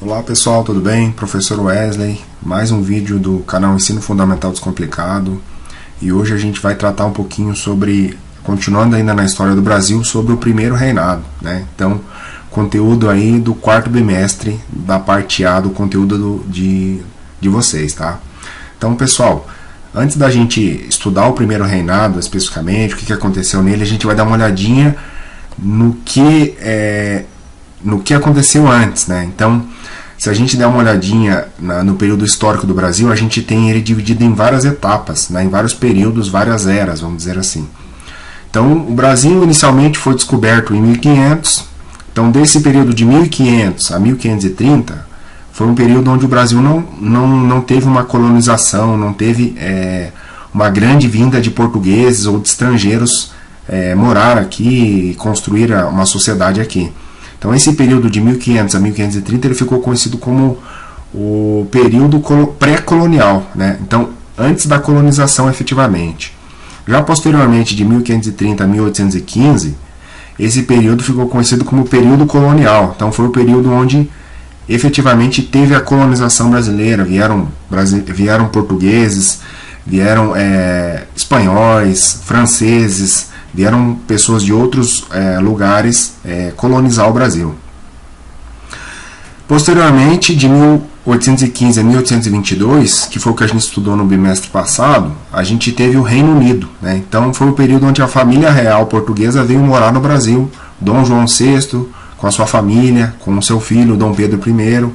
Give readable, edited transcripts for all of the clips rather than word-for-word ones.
Olá pessoal, tudo bem? Professor Wesley, mais um vídeo do canal Ensino Fundamental Descomplicado, e hoje a gente vai tratar um pouquinho sobre, continuando ainda na história do Brasil, sobre o primeiro reinado, né? Então, conteúdo aí do quarto bimestre da parte A do conteúdo de vocês, tá? Então pessoal, antes da gente estudar o primeiro reinado especificamente, o que aconteceu nele, a gente vai dar uma olhadinha no que aconteceu antes, né? Então, se a gente der uma olhadinha no período histórico do Brasil, a gente tem ele dividido em várias etapas, né? Em vários períodos, várias eras, vamos dizer assim. Então, o Brasil inicialmente foi descoberto em 1500. Então, desse período de 1500 a 1530, foi um período onde o Brasil não teve uma colonização, não teve uma grande vinda de portugueses ou de estrangeiros morar aqui e construir uma sociedade aqui. Então, esse período de 1500 a 1530 ele ficou conhecido como o período pré-colonial, né? Então, antes da colonização efetivamente. Já posteriormente, de 1530 a 1815, esse período ficou conhecido como período colonial. Então, foi o período onde efetivamente teve a colonização brasileira. Vieram portugueses, vieram espanhóis, franceses, vieram pessoas de outros lugares colonizar o Brasil. Posteriormente, de 1815 a 1822, que foi o que a gente estudou no bimestre passado, a gente teve o Reino Unido, né? Então foi o período onde a família real portuguesa veio morar no Brasil. Dom João VI, com a sua família, com o seu filho, Dom Pedro I,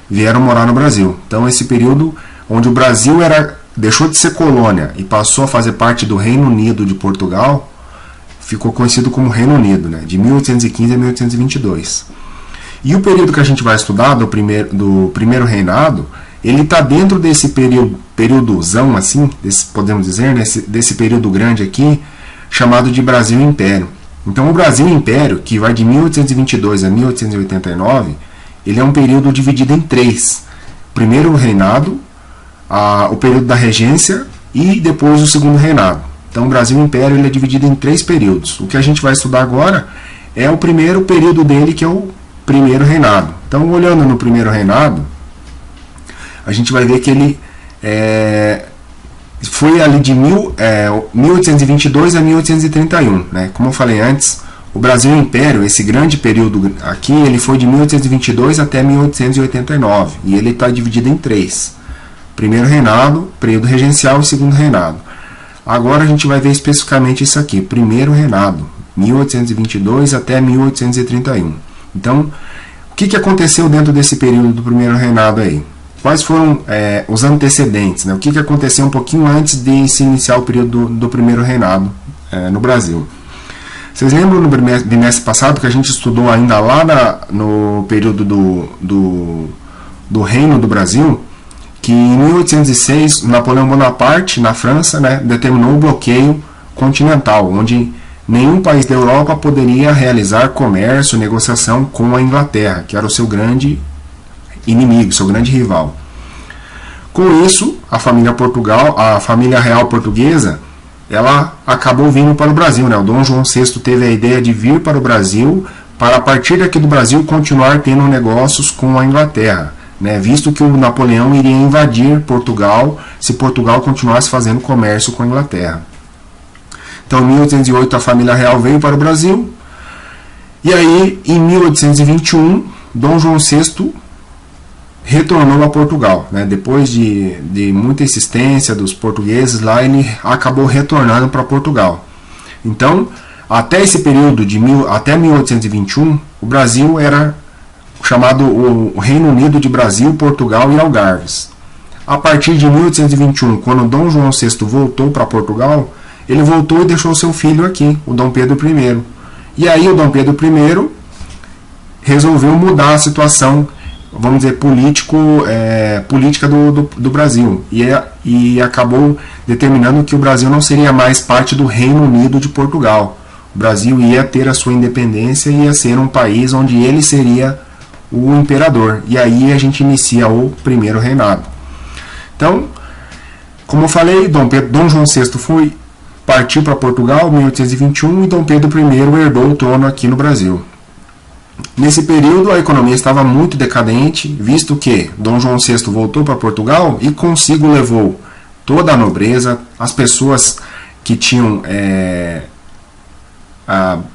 vieram morar no Brasil. Então esse período onde o Brasil deixou de ser colônia e passou a fazer parte do Reino Unido de Portugal, ficou conhecido como Reino Unido, né? De 1815 a 1822. E o período que a gente vai estudar, do primeiro reinado, ele está dentro desse períodozão, assim, podemos dizer, desse período grande aqui, chamado de Brasil Império. Então o Brasil Império, que vai de 1822 a 1889, ele é um período dividido em três. Primeiro reinado, o período da regência e depois o segundo reinado. Então o Brasil Império ele é dividido em três períodos. O que a gente vai estudar agora é o primeiro período dele, que é o primeiro reinado. Então, olhando no primeiro reinado, a gente vai ver que ele foi ali de 1822 a 1831. Né? Como eu falei antes, o Brasil Império, esse grande período aqui, ele foi de 1822 até 1889. E ele está dividido em três. Primeiro reinado, período regencial e segundo reinado. Agora a gente vai ver especificamente isso aqui, primeiro reinado, 1822 até 1831. Então, o que aconteceu dentro desse período do primeiro reinado aí? Quais foram os antecedentes? Né? O que aconteceu um pouquinho antes de se iniciar o período do primeiro reinado no Brasil? Vocês lembram no bimestre passado que a gente estudou ainda lá no período do Reino do Brasil, que em 1806 Napoleão Bonaparte, na França, né, determinou o bloqueio continental, onde nenhum país da Europa poderia realizar comércio, negociação com a Inglaterra, que era o seu grande inimigo, seu grande rival. Com isso, a família real portuguesa, ela acabou vindo para o Brasil, né? O Dom João VI teve a ideia de vir para o Brasil, para a partir daqui do Brasil continuar tendo negócios com a Inglaterra, né? Visto que o Napoleão iria invadir Portugal se Portugal continuasse fazendo comércio com a Inglaterra. Então, em 1808, a família real veio para o Brasil. E aí, em 1821, Dom João VI retornou a Portugal. Né? Depois de muita insistência dos portugueses lá, ele acabou retornando para Portugal. Então, até esse período, até 1821, o Brasil era chamado o Reino Unido de Brasil, Portugal e Algarves. A partir de 1821, quando Dom João VI voltou para Portugal, ele voltou e deixou seu filho aqui, o Dom Pedro I. E aí o Dom Pedro I resolveu mudar a situação, vamos dizer, política do Brasil. E acabou determinando que o Brasil não seria mais parte do Reino Unido de Portugal. O Brasil ia ter a sua independência e ia ser um país onde ele seria o imperador. E aí a gente inicia o primeiro reinado. Então, como eu falei, Dom João VI partiu para Portugal em 1821 e Dom Pedro I herdou o trono aqui no Brasil. Nesse período, a economia estava muito decadente, visto que Dom João VI voltou para Portugal e consigo levou toda a nobreza, as pessoas que tinham,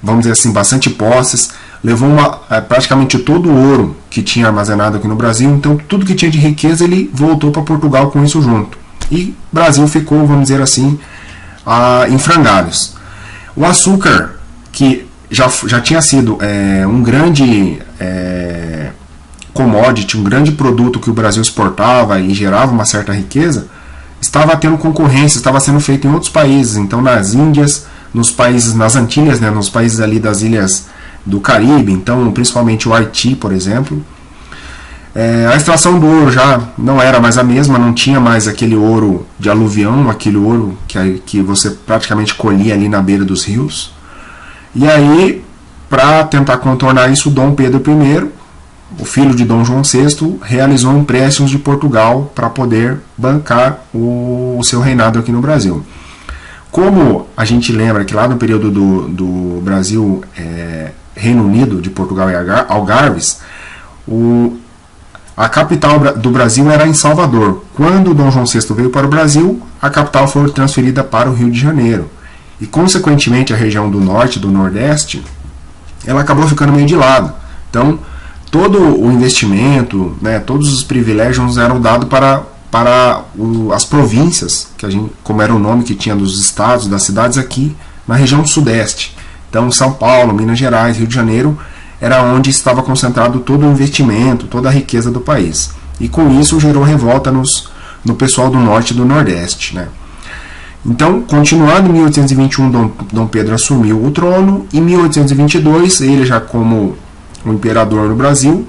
vamos dizer assim, bastante posses, levou praticamente todo o ouro que tinha armazenado aqui no Brasil, então tudo que tinha de riqueza ele voltou para Portugal com isso junto. E o Brasil ficou, vamos dizer assim, em frangalhos. O açúcar, que já tinha sido um grande commodity, um grande produto que o Brasil exportava e gerava uma certa riqueza, estava tendo concorrência, estava sendo feito em outros países, então nas Índias, nos países, nas Antilhas, né, nos países ali das ilhas do Caribe, então principalmente o Haiti, por exemplo. A extração do ouro já não era mais a mesma, não tinha mais aquele ouro de aluvião, aquele ouro que você praticamente colhia ali na beira dos rios. E aí, para tentar contornar isso, Dom Pedro I, o filho de Dom João VI, realizou empréstimos de Portugal para poder bancar o seu reinado aqui no Brasil. Como a gente lembra que lá no período do Brasil, Reino Unido, de Portugal e Algarves, a capital do Brasil era em Salvador. Quando Dom João VI veio para o Brasil, a capital foi transferida para o Rio de Janeiro. E, consequentemente, a região do Norte e do Nordeste, ela acabou ficando meio de lado. Então, todo o investimento, né, todos os privilégios eram dados para as províncias, como era o nome que tinha dos estados, das cidades aqui, na região do Sudeste. Então, São Paulo, Minas Gerais, Rio de Janeiro, era onde estava concentrado todo o investimento, toda a riqueza do país. E com isso gerou revolta no pessoal do Norte e do Nordeste, né? Então, continuando, em 1821, Dom Pedro assumiu o trono. Em 1822, ele já como o imperador no Brasil,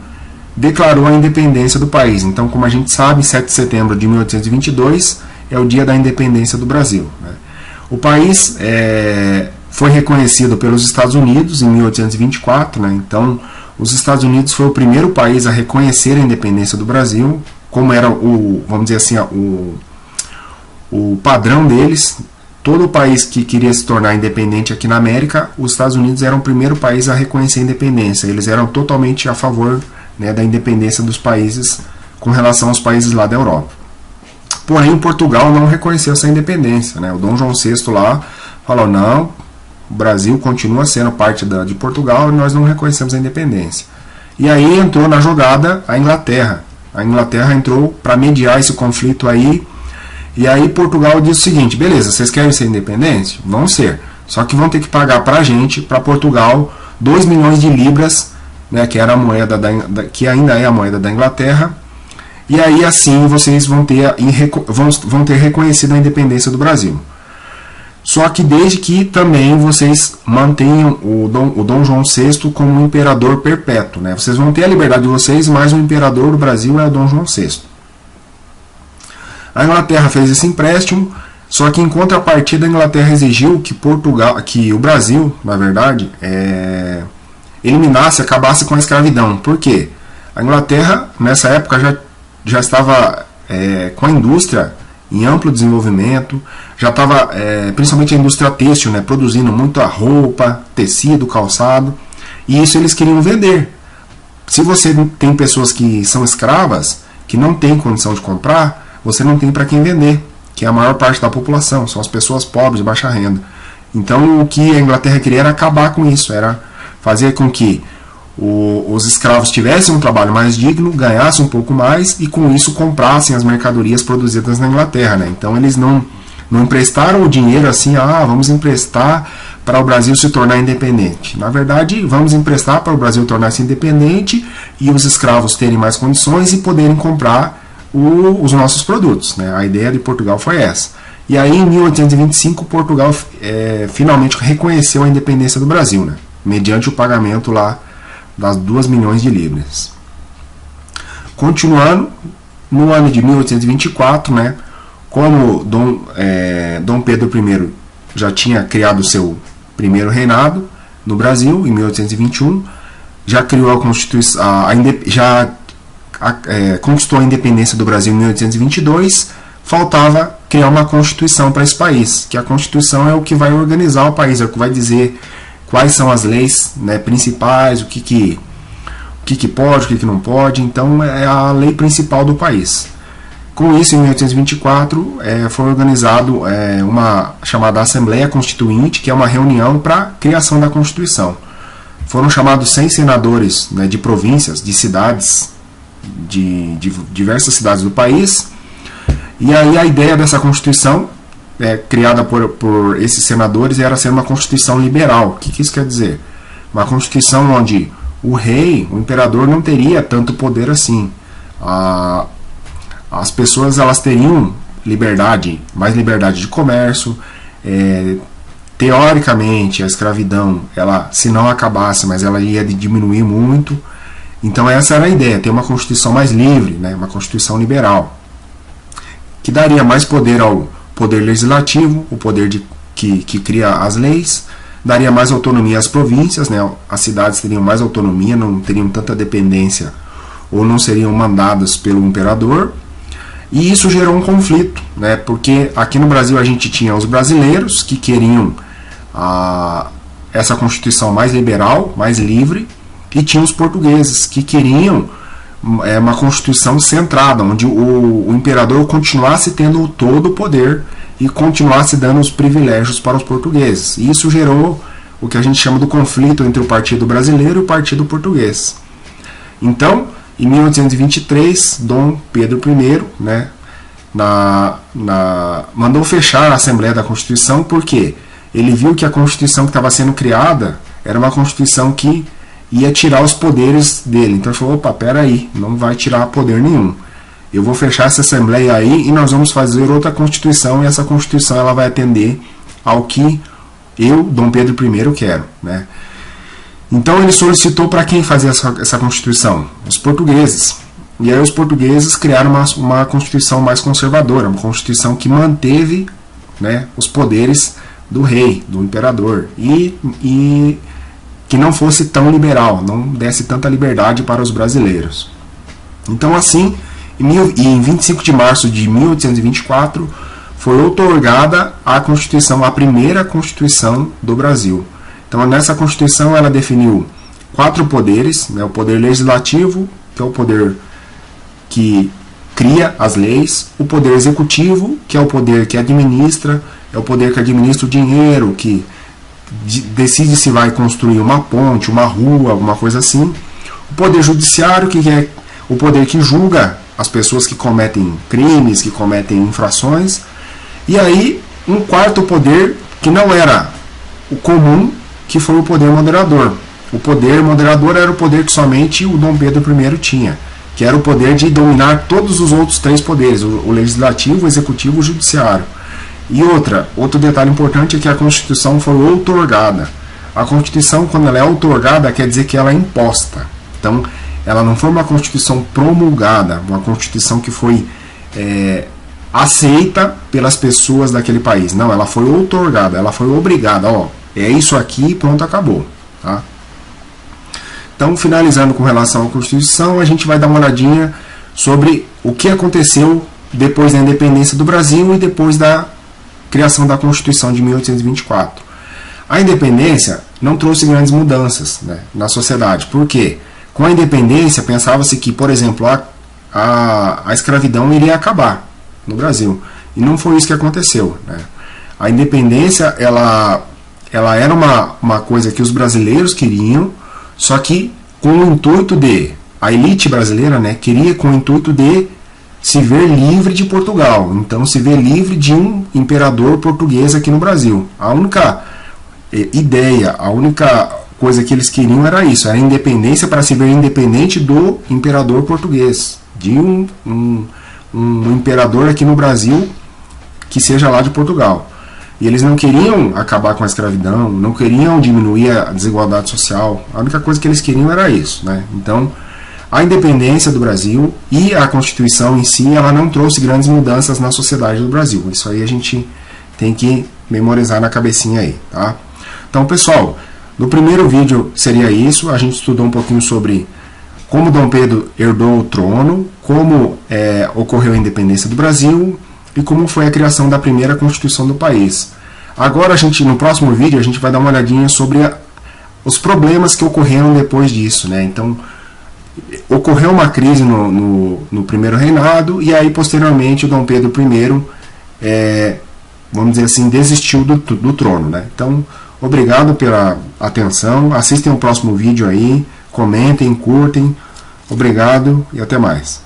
declarou a independência do país. Então, como a gente sabe, 7 de setembro de 1822 é o dia da independência do Brasil, né? O país foi reconhecido pelos Estados Unidos em 1824, né? Então, os Estados Unidos foi o primeiro país a reconhecer a independência do Brasil, como era vamos dizer assim, o padrão deles. Todo o país que queria se tornar independente aqui na América, os Estados Unidos eram o primeiro país a reconhecer a independência. Eles eram totalmente a favor, né, da independência dos países com relação aos países lá da Europa. Porém, Portugal não reconheceu essa independência, né? O Dom João VI lá falou: não, o Brasil continua sendo parte de Portugal e nós não reconhecemos a independência. E aí entrou na jogada a Inglaterra. A Inglaterra entrou para mediar esse conflito aí. E aí Portugal disse o seguinte: beleza, vocês querem ser independentes? Vão ser. Só que vão ter que pagar para a gente, para Portugal, 2 milhões de libras, né, que era a moeda que ainda é a moeda da Inglaterra. E aí assim vocês vão ter reconhecido a independência do Brasil. Só que desde que também vocês mantenham o Dom João VI como um imperador perpétuo, né? Vocês vão ter a liberdade de vocês, mas o imperador do Brasil é o Dom João VI. A Inglaterra fez esse empréstimo, só que em contrapartida a Inglaterra exigiu que o Brasil, na verdade, acabasse com a escravidão. Por quê? A Inglaterra, nessa época, já estava com a indústria em amplo desenvolvimento, já estava, principalmente a indústria têxtil, né, produzindo muita roupa, tecido, calçado, e isso eles queriam vender. Se você tem pessoas que são escravas, que não têm condição de comprar, você não tem para quem vender, que é a maior parte da população, são as pessoas pobres de baixa renda. Então o que a Inglaterra queria era acabar com isso, era fazer com que os escravos tivessem um trabalho mais digno, ganhassem um pouco mais e com isso comprassem as mercadorias produzidas na Inglaterra, né? Então eles não emprestaram o dinheiro assim, vamos emprestar para o Brasil se tornar independente. Na verdade, vamos emprestar para o Brasil tornar-se independente e os escravos terem mais condições e poderem comprar os nossos produtos, né? A ideia de Portugal foi essa. E aí em 1825 Portugal finalmente reconheceu a independência do Brasil, né? Mediante o pagamento lá das 2 milhões de libras. Continuando, no ano de 1824, né, como Dom Pedro I já tinha criado o seu primeiro reinado no Brasil, em 1821, já criou a Constituição, conquistou a independência do Brasil em 1822, faltava criar uma Constituição para esse país, que a Constituição é o que vai organizar o país, é o que vai dizer quais são as leis, né, principais, o que que pode, o que não pode. Então é a lei principal do país. Com isso, em 1824, foi organizado uma chamada Assembleia Constituinte, que é uma reunião para a criação da Constituição. Foram chamados 100 senadores, né, de províncias, de cidades, de diversas cidades do país. E aí a ideia dessa Constituição, criada por esses senadores, era ser uma Constituição liberal. O que isso quer dizer? Uma Constituição onde o rei, o imperador, não teria tanto poder assim. As pessoas elas teriam liberdade, mais liberdade de comércio. Teoricamente, a escravidão, ela, se não acabasse, mas ela ia diminuir muito. Então essa era a ideia, ter uma Constituição mais livre, né, uma Constituição liberal, que daria mais poder ao poder legislativo, o poder que cria as leis, daria mais autonomia às províncias, né, as cidades teriam mais autonomia, não teriam tanta dependência ou não seriam mandadas pelo imperador. E isso gerou um conflito, né, porque aqui no Brasil a gente tinha os brasileiros que queriam essa Constituição mais liberal, mais livre, e tinha os portugueses que queriam uma Constituição centrada, onde o imperador continuasse tendo todo o poder e continuasse dando os privilégios para os portugueses. E isso gerou o que a gente chama do conflito entre o Partido Brasileiro e o Partido Português. Então, em 1823, Dom Pedro I, né, mandou fechar a Assembleia da Constituição, porque ele viu que a Constituição que estava sendo criada era uma Constituição que ia tirar os poderes dele. Então ele falou, opa, peraí, não vai tirar poder nenhum. Eu vou fechar essa Assembleia aí e nós vamos fazer outra Constituição, e essa Constituição ela vai atender ao que eu, Dom Pedro I, quero, né? Então ele solicitou para quem fazer essa Constituição? Os portugueses. E aí os portugueses criaram uma Constituição mais conservadora, uma Constituição que manteve, né, os poderes do rei, do imperador, e que não fosse tão liberal, não desse tanta liberdade para os brasileiros. Então assim, em 25 de março de 1824, foi outorgada a Constituição, a primeira Constituição do Brasil. Então, nessa Constituição, ela definiu 4 poderes, né, o poder legislativo, que é o poder que cria as leis, o poder executivo, que é o poder que administra, é o poder que administra o dinheiro, que decide se vai construir uma ponte, uma rua, alguma coisa assim. O poder judiciário, que é o poder que julga as pessoas que cometem crimes, que cometem infrações. E aí, um quarto poder, que não era o comum, que foi o poder moderador. O poder moderador era o poder que somente o Dom Pedro I tinha, que era o poder de dominar todos os outros 3 poderes, o legislativo, o executivo e o judiciário. E outro detalhe importante é que a Constituição foi outorgada. A Constituição, quando ela é outorgada, quer dizer que ela é imposta. Então, ela não foi uma Constituição promulgada, uma Constituição que foi aceita pelas pessoas daquele país. Não, ela foi outorgada, ela foi obrigada. É isso aqui, pronto, acabou. Tá? Então, finalizando com relação à Constituição, a gente vai dar uma olhadinha sobre o que aconteceu depois da independência do Brasil e depois da criação da Constituição de 1824. A independência não trouxe grandes mudanças, né, na sociedade. Por quê? Com a independência, pensava-se que, por exemplo, a escravidão iria acabar no Brasil. E não foi isso que aconteceu, né? A independência, ela era uma coisa que os brasileiros queriam, só que com o intuito de... A elite brasileira, né, queria com o intuito de se ver livre de Portugal. Então, se ver livre de um imperador português aqui no Brasil. A única ideia, a única coisa que eles queriam era isso, era a independência para se ver independente do imperador português, de um imperador aqui no Brasil que seja lá de Portugal. E eles não queriam acabar com a escravidão, não queriam diminuir a desigualdade social. A única coisa que eles queriam era isso, né? Então, a independência do Brasil e a Constituição em si, ela não trouxe grandes mudanças na sociedade do Brasil. Isso aí a gente tem que memorizar na cabecinha aí, tá? Então, pessoal, no primeiro vídeo seria isso. A gente estudou um pouquinho sobre como Dom Pedro herdou o trono, como ocorreu a independência do Brasil e como foi a criação da primeira Constituição do país. Agora, no próximo vídeo, a gente vai dar uma olhadinha sobre os problemas que ocorreram depois disso, né? Então, ocorreu uma crise no primeiro reinado, e aí posteriormente o Dom Pedro I, vamos dizer assim, desistiu do trono, né? Então, obrigado pela atenção, assistem o próximo vídeo aí, comentem, curtem, obrigado e até mais.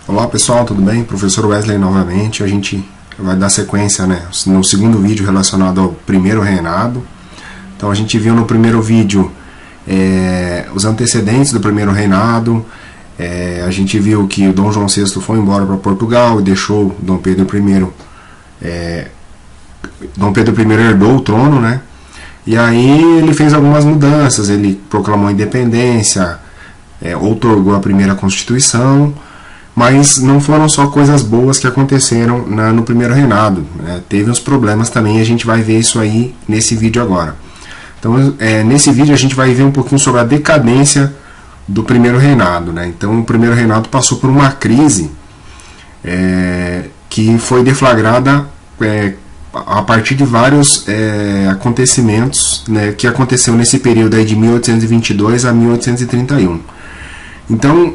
Olá pessoal, tudo bem? Professor Wesley novamente. A gente vai dar sequência, né, no segundo vídeo relacionado ao primeiro reinado. Então a gente viu no primeiro vídeo os antecedentes do primeiro reinado. A gente viu que o Dom João VI foi embora para Portugal e deixou Dom Pedro I. Dom Pedro I herdou o trono, né? E aí ele fez algumas mudanças. Ele proclamou a independência, outorgou a primeira Constituição, mas não foram só coisas boas que aconteceram no primeiro reinado, né? Teve uns problemas também, a gente vai ver isso aí nesse vídeo agora. Então, nesse vídeo a gente vai ver um pouquinho sobre a decadência do primeiro reinado, né? Então, o primeiro reinado passou por uma crise que foi deflagrada a partir de vários acontecimentos, né, que aconteceu nesse período aí de 1822 a 1831. Então,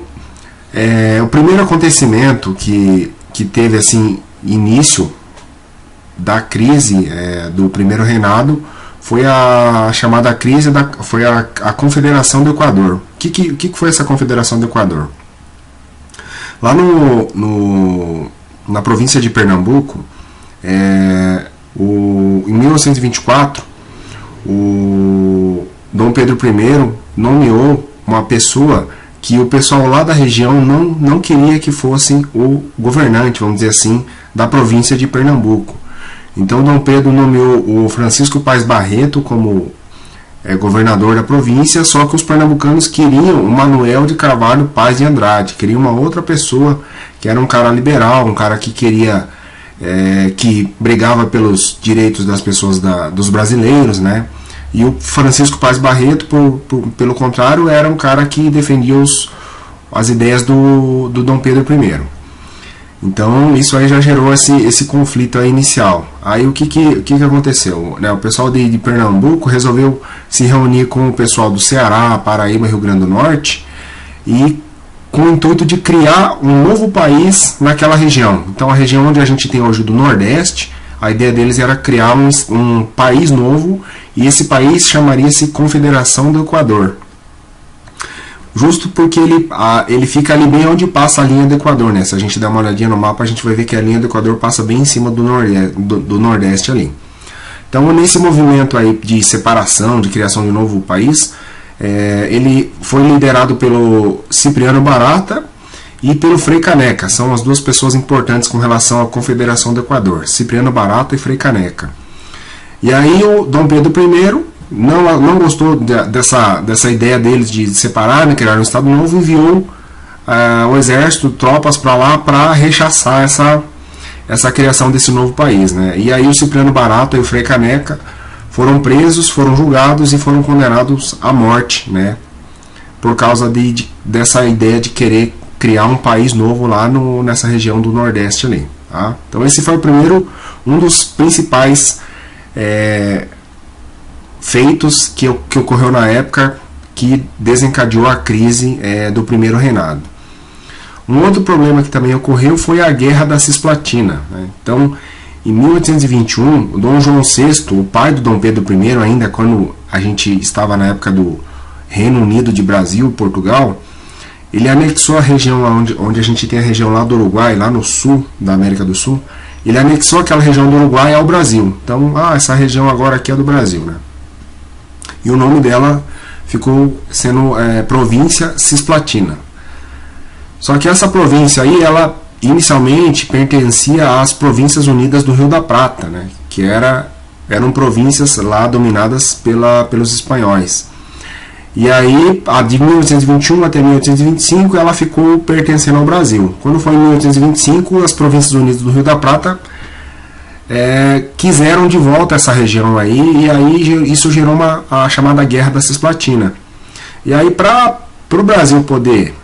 o primeiro acontecimento que teve assim início da crise do primeiro reinado foi a chamada crise foi a Confederação do Equador. O que foi essa Confederação do Equador? Lá na província de Pernambuco, em 1924, o Dom Pedro I nomeou uma pessoa que o pessoal lá da região não queria que fosse o governante, vamos dizer assim, da província de Pernambuco. Então Dom Pedro nomeou o Francisco Paes Barreto como governador da província, só que os pernambucanos queriam o Manuel de Carvalho Paz de Andrade, queriam uma outra pessoa que era um cara liberal, um cara que queria, que brigava pelos direitos das pessoas, dos brasileiros, né? E o Francisco Paes Barreto, pelo contrário, era um cara que defendia as ideias do Dom Pedro I. Então isso aí já gerou esse conflito aí inicial. Aí o que aconteceu? Né, o pessoal de Pernambuco resolveu se reunir com o pessoal do Ceará, Paraíba, Rio Grande do Norte, e com o intuito de criar um novo país naquela região. Então a região onde a gente tem hoje do Nordeste, a ideia deles era criar um país novo, e esse país chamaria-se Confederação do Equador. Justo porque ele fica ali bem onde passa a linha do Equador, né? Se a gente der uma olhadinha no mapa, a gente vai ver que a linha do Equador passa bem em cima do Nordeste ali. Então, nesse movimento aí de separação, de criação de um novo país, ele foi liderado pelo Cipriano Barata e pelo Frei Caneca. São as duas pessoas importantes com relação à Confederação do Equador, Cipriano Barata e Frei Caneca. E aí o Dom Pedro I não gostou dessa ideia deles de separar, né, criar um Estado novo, enviou o exército, tropas para lá para rechaçar essa criação desse novo país, né? E aí o Cipriano Barata e o Frei Caneca foram presos, foram julgados e foram condenados à morte, né? Por causa dessa ideia de querer criar um país novo lá nessa região do Nordeste ali, tá? Então esse foi um dos principais feitos que ocorreu na época que desencadeou a crise do primeiro reinado. Um outro problema que também ocorreu foi a Guerra da Cisplatina, né? Então, em 1821, o Dom João VI, o pai do Dom Pedro I, ainda quando a gente estava na época do Reino Unido de Brasil e Portugal, ele anexou a região onde a gente tem a região lá do Uruguai, lá no sul da América do Sul, ele anexou aquela região do Uruguai ao Brasil. Então, essa região agora aqui é do Brasil, né? E o nome dela ficou sendo Província Cisplatina. Só que essa província aí, ela inicialmente pertencia às Províncias Unidas do Rio da Prata, né? Que eram províncias lá dominadas pelos espanhóis. E aí, de 1821 até 1825, ela ficou pertencendo ao Brasil. Quando foi em 1825, as Províncias Unidas do Rio da Prata quiseram de volta essa região aí, e aí isso gerou a chamada Guerra da Cisplatina. E aí, para o Brasil poder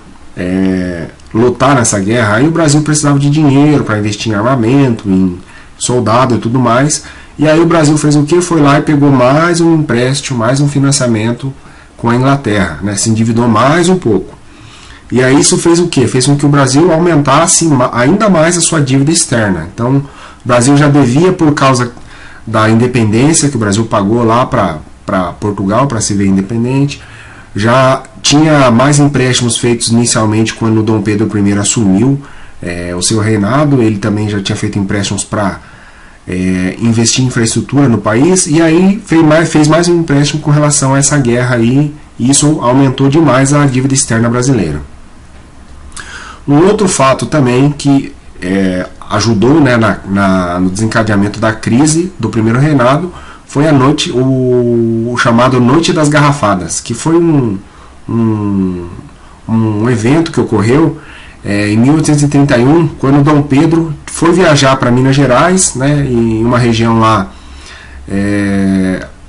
lutar nessa guerra, aí o Brasil precisava de dinheiro para investir em armamento, em soldado e tudo mais. E aí o Brasil fez o que? Foi lá e pegou mais um empréstimo, mais um financiamento com a Inglaterra, né? Se endividou mais um pouco. E aí isso fez o quê? Fez com que o Brasil aumentasse ainda mais a sua dívida externa. Então, o Brasil já devia, por causa da independência que o Brasil pagou lá para Portugal, para se ver independente, já tinha mais empréstimos feitos inicialmente quando Dom Pedro I assumiu o seu reinado. Ele também já tinha feito empréstimos para investir em infraestrutura no país, e aí fez mais um empréstimo com relação a essa guerra aí, e isso aumentou demais a dívida externa brasileira. Um outro fato também que ajudou, né, no desencadeamento da crise do primeiro reinado foi o chamado Noite das Garrafadas, que foi um evento que ocorreu em 1831, quando Dom Pedro foi viajar para Minas Gerais, né, em uma região lá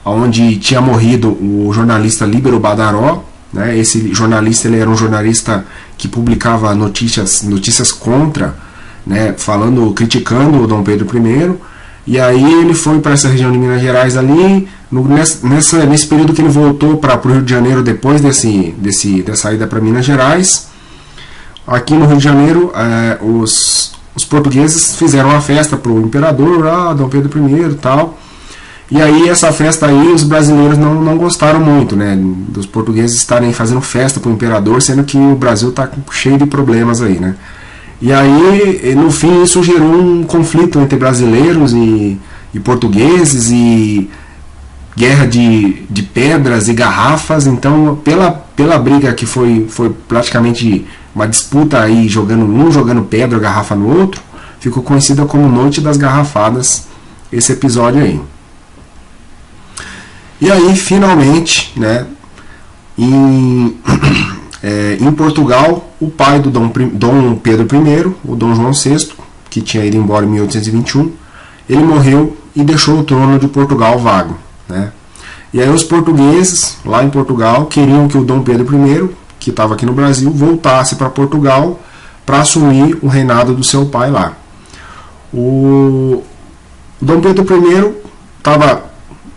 onde tinha morrido o jornalista Líbero Badaró, né. Esse jornalista, ele era um jornalista que publicava notícias contra, né, criticando o Dom Pedro I. E aí ele foi para essa região de Minas Gerais ali, nesse período que ele voltou para o Rio de Janeiro depois dessa ida para Minas Gerais. Aqui no Rio de Janeiro, os portugueses fizeram uma festa para o imperador, Dom Pedro I e tal. E aí essa festa aí, os brasileiros não gostaram muito, né, dos portugueses estarem fazendo festa para o imperador, sendo que o Brasil está cheio de problemas aí, né. E aí, no fim, isso gerou um conflito entre brasileiros e portugueses, e guerra de pedras e garrafas. Então, pela briga que foi praticamente uma disputa aí, jogando pedra ou garrafa no outro, ficou conhecida como Noite das Garrafadas, esse episódio aí. E aí, finalmente, né, em Portugal, o pai do Dom Pedro I, o Dom João VI, que tinha ido embora em 1821, ele morreu e deixou o trono de Portugal vago, né? E aí os portugueses, lá em Portugal, queriam que o Dom Pedro I, que estava aqui no Brasil, voltasse para Portugal para assumir o reinado do seu pai lá. O Dom Pedro I estava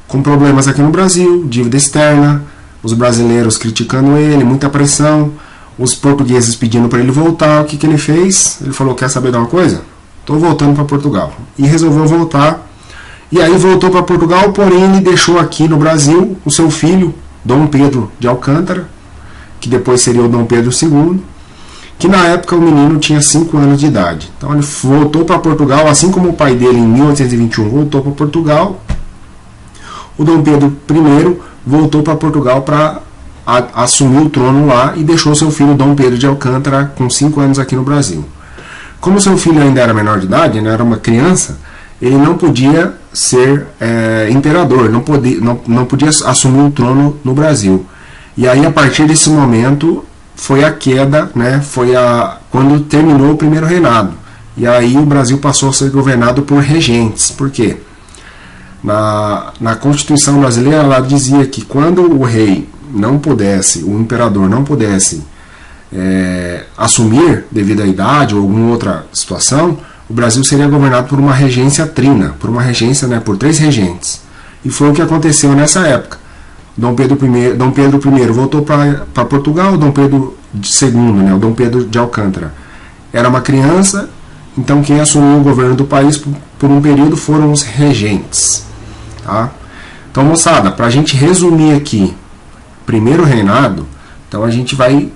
com problemas aqui no Brasil, dívida externa, os brasileiros criticando ele, muita pressão, os portugueses pedindo para ele voltar. O que ele fez? Ele falou: quer saber de uma coisa? Estou voltando para Portugal. E resolveu voltar. E aí voltou para Portugal, porém ele deixou aqui no Brasil o seu filho, Dom Pedro de Alcântara, que depois seria o Dom Pedro II, que na época o menino tinha 5 anos de idade. Então ele voltou para Portugal, assim como o pai dele em 1821 voltou para Portugal. O Dom Pedro I voltou para Portugal para assumir o trono lá e deixou seu filho Dom Pedro de Alcântara com 5 anos aqui no Brasil. Como seu filho ainda era menor de idade, né, era uma criança, ele não podia ser imperador, não podia assumir o trono no Brasil. E aí, a partir desse momento, foi a queda, né, quando terminou o primeiro reinado. E aí o Brasil passou a ser governado por regentes. Por quê? Na Constituição brasileira, ela dizia que quando o rei não pudesse, o imperador não pudesse assumir devido à idade ou alguma outra situação, o Brasil seria governado por uma regência trina, por uma regência, né, por 3 regentes. E foi o que aconteceu nessa época. Dom Pedro I voltou para Portugal, Dom Pedro II, né, o Dom Pedro de Alcântara, era uma criança. Então quem assumiu o governo do país por um período foram os regentes. Tá? Então, moçada, para a gente resumir aqui primeiro reinado, então a gente vai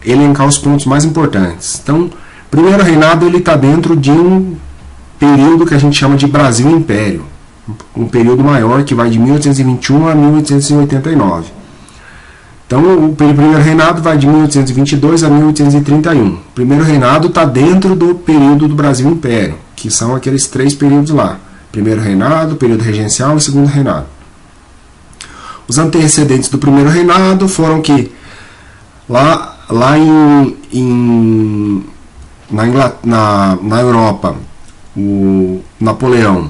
elencar os pontos mais importantes. Então, primeiro reinado, ele está dentro de um período que a gente chama de Brasil Império, um período maior que vai de 1821 a 1889. Então, o primeiro reinado vai de 1822 a 1831. O primeiro reinado está dentro do período do Brasil Império, que são aqueles 3 períodos lá. Primeiro reinado, período regencial e segundo reinado. Os antecedentes do primeiro reinado foram que lá na Europa, o Napoleão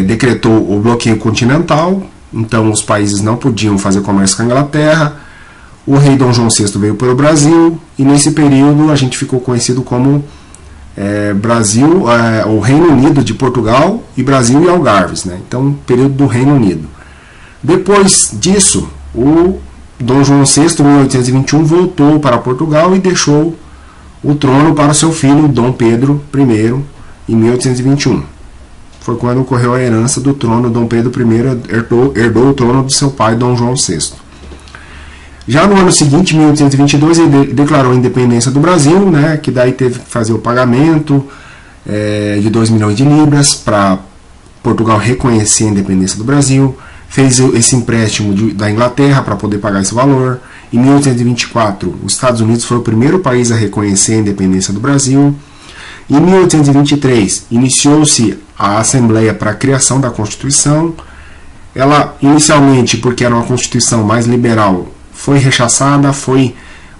decretou o bloqueio continental. Então os países não podiam fazer comércio com a Inglaterra. O rei Dom João VI veio para o Brasil, e nesse período a gente ficou conhecido como Brasil, o Reino Unido de Portugal, e Brasil e Algarves, né? Então, período do Reino Unido. Depois disso, o Dom João VI, em 1821, voltou para Portugal e deixou o trono para seu filho Dom Pedro I, em 1821. Foi quando ocorreu a herança do trono. Dom Pedro I herdou o trono de seu pai, Dom João VI. Já no ano seguinte, 1822, ele declarou a independência do Brasil, né, que daí teve que fazer o pagamento de 2 milhões de libras para Portugal reconhecer a independência do Brasil. Fez esse empréstimo da Inglaterra para poder pagar esse valor. Em 1824, os Estados Unidos foi o primeiro país a reconhecer a independência do Brasil. Em 1823, iniciou-se a Assembleia para a criação da Constituição. Ela, inicialmente, porque era uma Constituição mais liberal, foi rechaçada,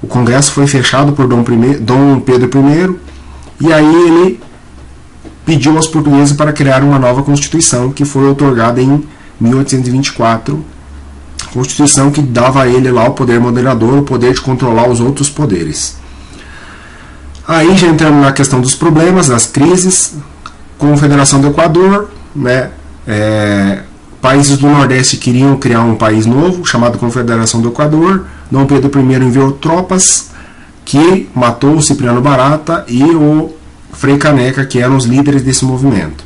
o Congresso foi fechado por Dom Pedro I, e aí ele pediu aos portugueses para criar uma nova Constituição, que foi outorgada em 1824, Constituição que dava a ele lá o poder moderador, o poder de controlar os outros poderes. Aí já entramos na questão dos problemas, das crises. Confederação do Equador, né? Países do Nordeste queriam criar um país novo, chamado Confederação do Equador. Dom Pedro I enviou tropas que matou o Cipriano Barata e o Frei Caneca, que eram os líderes desse movimento.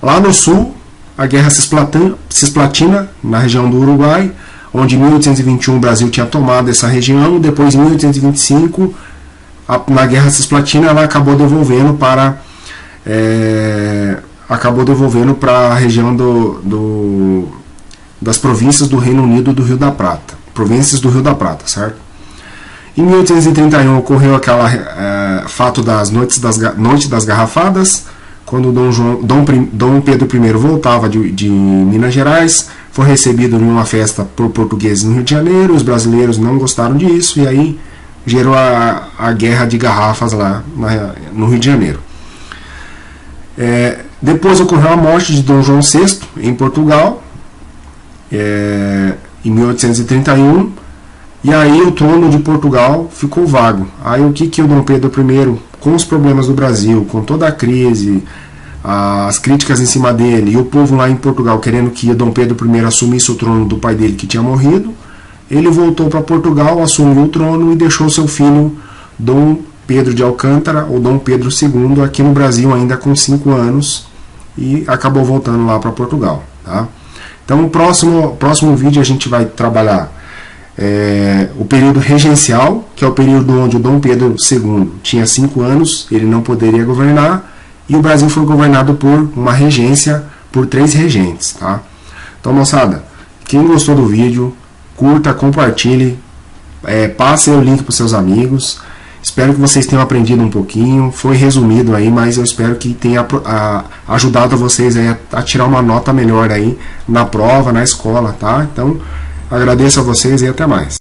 Lá no sul, a Guerra Cisplatina, na região do Uruguai, onde em 1821 o Brasil tinha tomado essa região. Depois, em 1825, na Guerra Cisplatina, ela acabou devolvendo para a região das províncias do Reino Unido do Rio da Prata. Províncias do Rio da Prata, certo? Em 1831 ocorreu aquele fato das Noites das Garrafadas, quando Dom Pedro I voltava de Minas Gerais, foi recebido em uma festa por portugueses no Rio de Janeiro. Os brasileiros não gostaram disso, e aí gerou a guerra de garrafas lá no Rio de Janeiro. Depois ocorreu a morte de Dom João VI em Portugal, em 1831, e aí o trono de Portugal ficou vago. Aí o que o Dom Pedro I, com os problemas do Brasil, com toda a crise, as críticas em cima dele, e o povo lá em Portugal querendo que Dom Pedro I assumisse o trono do pai dele que tinha morrido, ele voltou para Portugal, assumiu o trono e deixou seu filho Dom Pedro de Alcântara, ou Dom Pedro II, aqui no Brasil ainda com 5 anos, e acabou voltando lá para Portugal. Tá? Então no próximo vídeo a gente vai trabalhar o período regencial, que é o período onde o Dom Pedro II tinha 5 anos, ele não poderia governar, e o Brasil foi governado por uma regência, por 3 regentes. Tá? Então, moçada, quem gostou do vídeo, curta, compartilhe, passe o link para os seus amigos. Espero que vocês tenham aprendido um pouquinho. Foi resumido aí, mas eu espero que tenha ajudado vocês aí a tirar uma nota melhor aí na prova, na escola, tá? Então, agradeço a vocês e até mais.